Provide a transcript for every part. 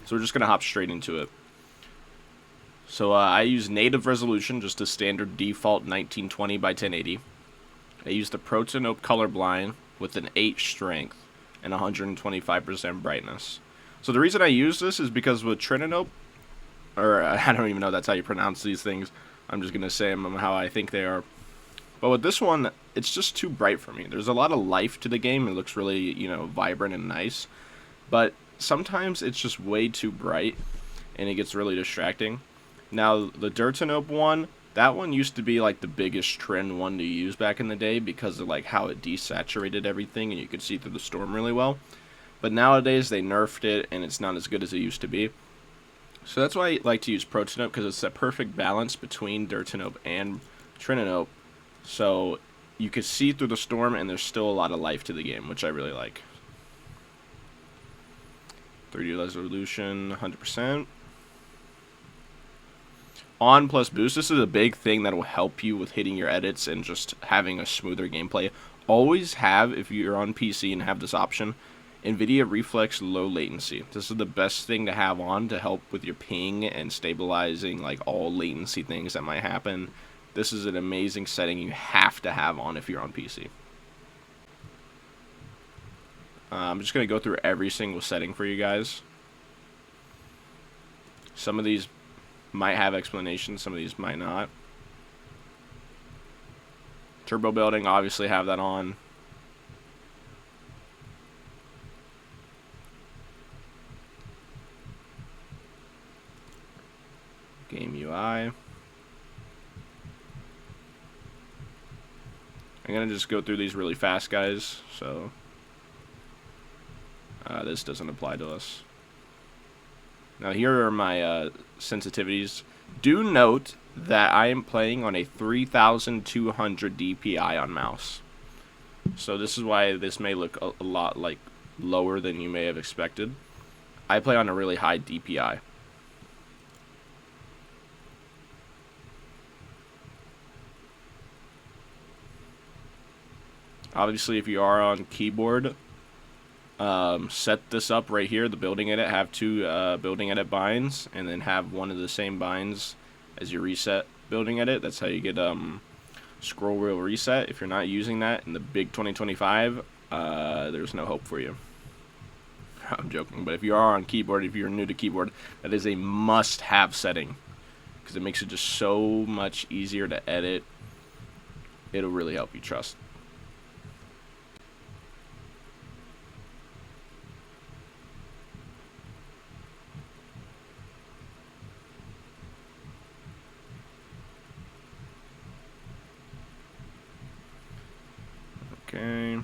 So we're just going to hop straight into it. So I use native resolution, just a standard default 1920 by 1080. I use the Protanope colorblind with an 8 strength and 125% brightness. So the reason I use this is because with Trinanope, or I don't even know that's how you pronounce these things. I'm just going to say them how I think they are. But with this one, it's just too bright for me. There's a lot of life to the game. It looks really, vibrant and nice. But sometimes it's just way too bright, and it gets really distracting. Now, the Dirtanope one, that one used to be like the biggest trend one to use back in the day because of like how it desaturated everything and you could see through the storm really well. But nowadays they nerfed it and it's not as good as it used to be. So that's why I like to use Protanope, because it's a perfect balance between Dirtanope and Trinanope. So you can see through the storm and there's still a lot of life to the game, which I really like. 3D resolution, 100%. On plus boost, this is a big thing that will help you with hitting your edits and just having a smoother gameplay. Always have, if you're on PC and have this option, NVIDIA Reflex Low Latency. This is the best thing to have on to help with your ping and stabilizing like all latency things that might happen. This is an amazing setting you have to have on if you're on PC. I'm just going to go through every single setting for you guys. Some of these might have explanations, some of these might not. Turbo building, obviously have that on. Game UI. I'm going to just go through these really fast, guys, so this doesn't apply to us. Now here are my sensitivities. Do note that I am playing on a 3200 DPI on mouse. So this is why this may look a lot like lower than you may have expected. I play on a really high DPI. Obviously, if you are on keyboard, set this up right here, the building edit, have two building edit binds, and then have one of the same binds as your reset building edit. That's how you get scroll wheel reset. If you're not using that in the big 2025, there's no hope for you. I'm joking, but if you are on keyboard, if you're new to keyboard, that is a must-have setting because it makes it just so much easier to edit. It'll really help you, trust. Okay.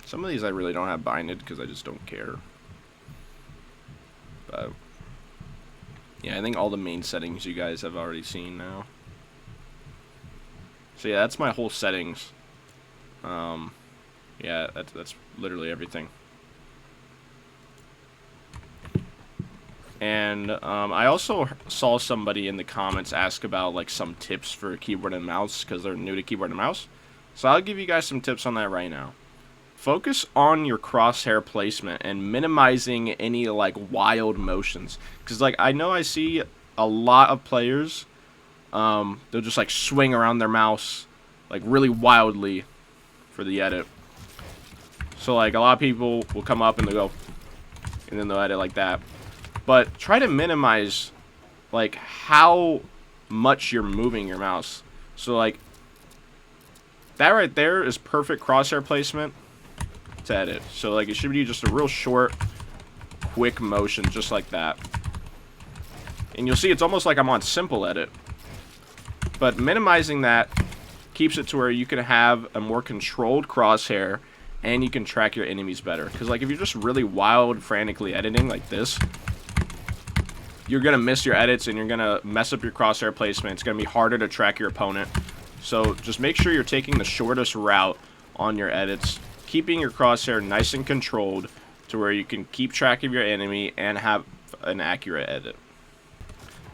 Some of these I really don't have binded because I just don't care. But yeah, I think all the main settings you guys have already seen now. So yeah, that's my whole settings. Yeah, that's literally everything. And I also saw somebody in the comments ask about like some tips for keyboard and mouse because they're new to keyboard and mouse. So I'll give you guys some tips on that right now. Focus on your crosshair placement and minimizing any like wild motions. Because like I know I see a lot of players, they'll just like swing around their mouse like really wildly for the edit. So like a lot of people will come up and they'll go, and then they'll edit like that. But try to minimize like how much you're moving your mouse. So like that right there is perfect crosshair placement to edit. So like it should be just a real short, quick motion just like that. And you'll see it's almost like I'm on simple edit. But minimizing that keeps it to where you can have a more controlled crosshair and you can track your enemies better. Because like if you're just really wild, frantically editing like this, you're going to miss your edits and you're going to mess up your crosshair placement. It's going to be harder to track your opponent. So just make sure you're taking the shortest route on your edits, keeping your crosshair nice and controlled to where you can keep track of your enemy and have an accurate edit.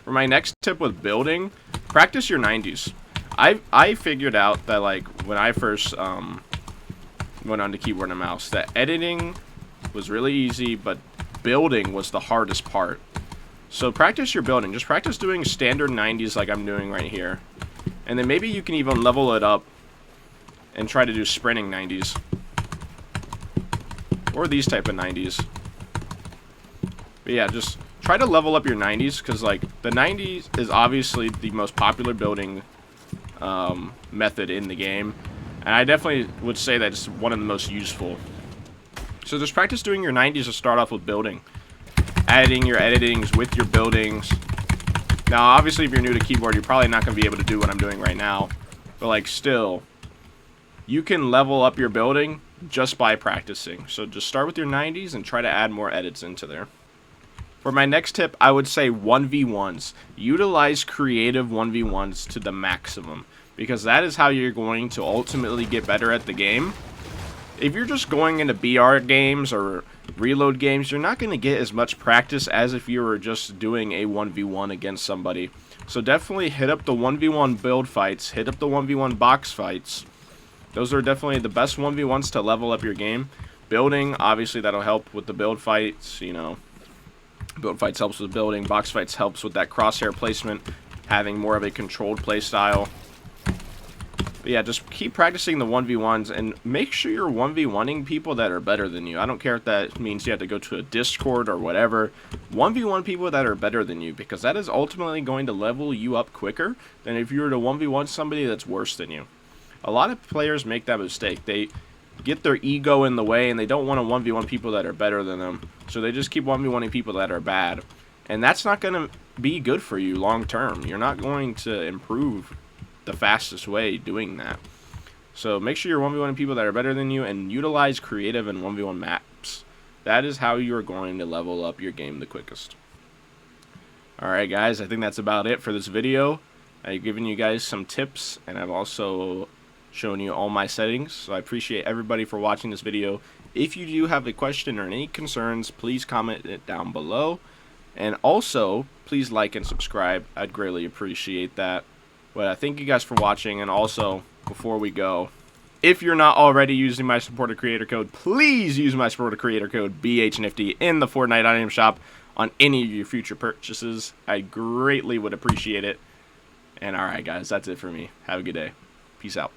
For my next tip with building, practice your 90s. I figured out that like when I first went onto keyboard and mouse, that editing was really easy, but building was the hardest part. So practice your building. Just practice doing standard 90s like I'm doing right here. And then maybe you can even level it up and try to do sprinting 90s. Or these type of 90s. But yeah, just try to level up your 90s, because like the 90s is obviously the most popular building method in the game. And I definitely would say that it's one of the most useful. So just practice doing your 90s to start off with building. Adding your editings with your buildings. Now, obviously, if you're new to keyboard, you're probably not going to be able to do what I'm doing right now. But, like, still, you can level up your building just by practicing. So just start with your 90s and try to add more edits into there. For my next tip, I would say 1v1s. Utilize creative 1v1s to the maximum, because that is how you're going to ultimately get better at the game. If you're just going into BR games or reload games, you're not going to get as much practice as if you were just doing a 1v1 against somebody. So definitely hit up the 1v1 build fights, hit up the 1v1 box fights. Those are definitely the best 1v1s to level up your game. Building, obviously that'll help with the build fights, you know. Build fights helps with building, box fights helps with that crosshair placement, having more of a controlled play style. But yeah, just keep practicing the 1v1s and make sure you're 1v1ing people that are better than you. I don't care if that means you have to go to a Discord or whatever. 1v1 people that are better than you, because that is ultimately going to level you up quicker than if you were to 1v1 somebody that's worse than you. A lot of players make that mistake. They get their ego in the way and they don't want to 1v1 people that are better than them. So they just keep 1v1ing people that are bad. And that's not going to be good for you long term. You're not going to improve the fastest way doing that. So make sure you're 1v1ing people that are better than you and utilize creative and 1v1 maps. That is how you're going to level up your game the quickest. Alright guys, I think that's about it for this video. I've given you guys some tips and I've also shown you all my settings. So I appreciate everybody for watching this video. If you do have a question or any concerns, please comment it down below. And also, please like and subscribe. I'd greatly appreciate that. But I thank you guys for watching, and also, before we go, if you're not already using my supported creator code, please use my supported creator code BHNifty in the Fortnite item shop on any of your future purchases. I greatly would appreciate it. And alright guys, that's it for me. Have a good day. Peace out.